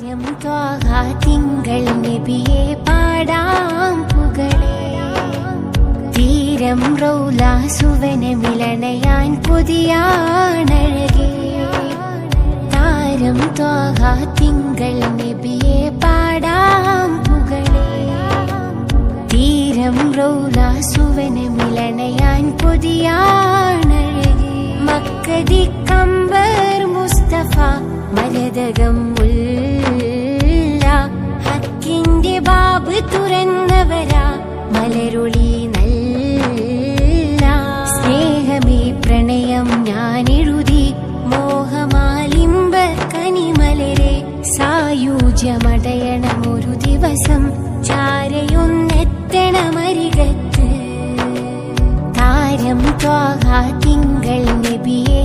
താരം ത്വാഹ തിങ്കൾ നബിയെ പാടാം പുകളേ. തീരം റൗല സുവനമിളണയാൻ പുതിയാണഴകേ. താരം ത്വാഹ തിങ്കൾ നബിയെ പാടാം പുകളേ. തീരം റൗല സുവനമിളണയാൻ പുതിയാണഴകേ. മക്കതി കമ്പർ മുസ്തഫ മരതകം മുല്ല. ഹക്കിന്റെ ബാബ് തുറന്നവരാ മലരൊളി നല്ല. സ്നേഹമേ പ്രണയം ഞാനെഴുതി മോഹമാലിമ്പ കനിമലരെ. സായുജ്യമടയണമൊരു ദിവസം ചാരയൊന്നെത്തണമരികത്ത്. താരം ത്വാഹ തിങ്കൾ നബിയെ